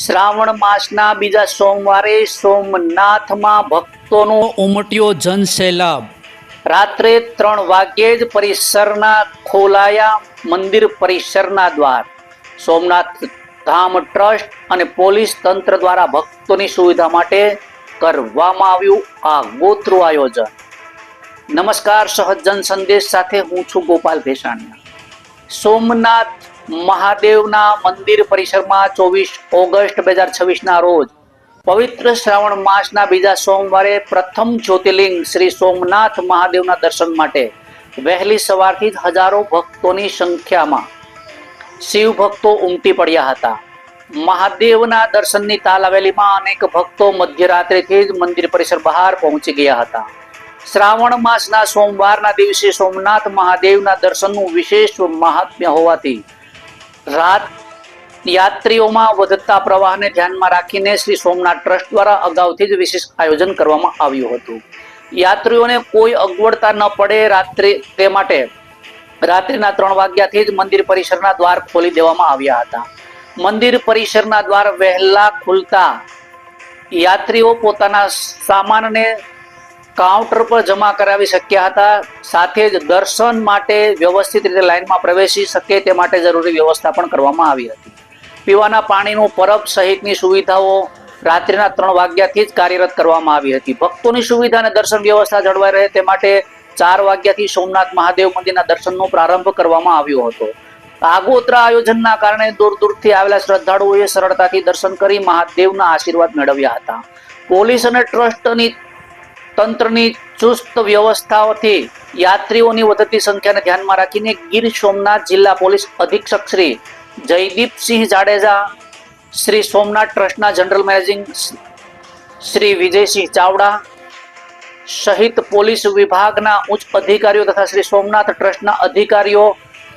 શ્રાવણ માસના બીજા સોમવારે સોમનાથમાં ભક્તોનો ઉમટ્યો જનસેલાબ. રાત્રે 3 વાગ્યે જ પરિસરના ખોલાયા મંદિર પરિસરના દ્વાર. સોમનાથ ધામ ટ્રસ્ટ અને પોલીસ તંત્ર દ્વારા ભક્તોની સુવિધા માટે કરવામાં આવ્યું આગોતરું આયોજન. નમસ્કાર, સહજ જન સંદેશ સાથે હું છું ગોપાલ ભેસાણીયા. સોમનાથ મહાદેવના મંદિર પરિસરમાં 24 ઓગસ્ટ 2026ના રોજ પવિત્ર શ્રાવણ માસના બીજા સોમવારે પ્રથમ જ્યોતિર્લિંગ શ્રી સોમનાથ મહાદેવના દર્શન માટે વહેલી સવારથી જ હજારો ભક્તોની સંખ્યામાં શિવ ભક્તો ઉમટી પડ્યા હતા. મહાદેવના દર્શનની તાલાવેલીમાં અનેક ભક્તો મધ્યરાત્રિથી જ મંદિર પરિસર બહાર પહોંચી ગયા હતા. શ્રાવણ માસના સોમવારના દિવસે સોમનાથ મહાદેવના દર્શનનું વિશેષ મહાત્મ્ય હોવાથી રાત યાત્રીઓમાં વધતા પ્રવાહને ધ્યાનમાં રાખીને શ્રી સોમનાથ ટ્રસ્ટ દ્વારા અગાઉથી જ વિશેષ આયોજન કરવામાં આવ્યું હતું. યાત્રીઓને કોઈ અગવડતા ન પડે તે માટે રાત્રિના 3 વાગ્યાથી જ મંદિર પરિસરના દ્વાર ખોલી દેવામાં આવ્યા હતા. મંદિર પરિસરના દ્વાર વહેલા ખુલતા યાત્રીઓ પોતાના સામાનને કાઉન્ટર પર જમા કરાવી શક્યા હતા. સાથે જ દર્શન માટે વ્યવસ્થિત રીતે લાઇનમાં પ્રવેશી શકે તે માટે જરૂરી વ્યવસ્થા પણ કરવામાં આવી હતી. પીવાના પાણીનું પરબ સહિતની સુવિધાઓ રાત્રિના 3 વાગ્યાથી જ કાર્યરત કરવામાં આવી હતી. ભક્તોની સુવિધા અને દર્શન વ્યવસ્થા જળવાઈ રહે તે માટે 4 વાગ્યાથી સોમનાથ મહાદેવ મંદિરના દર્શનનો પ્રારંભ કરવામાં આવ્યો હતો. આગોતરા આયોજનના કારણે દૂર દૂરથી આવેલા શ્રદ્ધાળુઓએ સરળતાથી દર્શન કરી મહાદેવના આશીર્વાદ મેળવ્યા હતા. પોલીસ અને ટ્રસ્ટની તંત્રની ચુસ્ત વ્યવસ્થાઓથી યાત્રીઓની વધતી સંખ્યાને ધ્યાનમાં રાખીને ગીર સોમનાથ જિલ્લા પોલીસ અધિક્ષક શ્રી જયદીપસિંહ જાડેજા, શ્રી સોમનાથ ટ્રસ્ટના જનરલ મેનેજિંગ શ્રી વિજયસિંહ ચાવડા સહિત પોલીસ વિભાગના ઉચ્ચ અધિકારીઓ તથા શ્રી સોમનાથ ટ્રસ્ટના અધિકારીઓ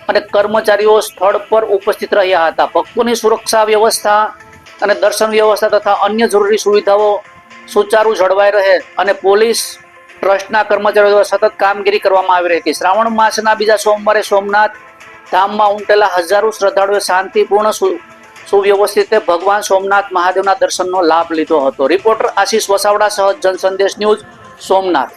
અને કર્મચારીઓ સ્થળ પર ઉપસ્થિત રહ્યા હતા. ભક્તોની સુરક્ષા વ્યવસ્થા અને દર્શન વ્યવસ્થા તથા અન્ય જરૂરી સુવિધાઓ સુચારુ જળવાઈ રહે અને પોલીસ ટ્રસ્ટના કર્મચારીઓ દ્વારા સતત કામગીરી કરવામાં આવી રહી હતી. શ્રાવણ માસના બીજા સોમવારે સોમનાથ ધામમાં ઉમટેલા હજારો શ્રદ્ધાળુઓએ શાંતિપૂર્ણ સુવ્યવસ્થિત રીતે ભગવાન સોમનાથ મહાદેવના દર્શનનો લાભ લીધો હતો. રિપોર્ટર આશીષ વસાવડા, સહજ જન સંદેશ ન્યૂઝ, સોમનાથ.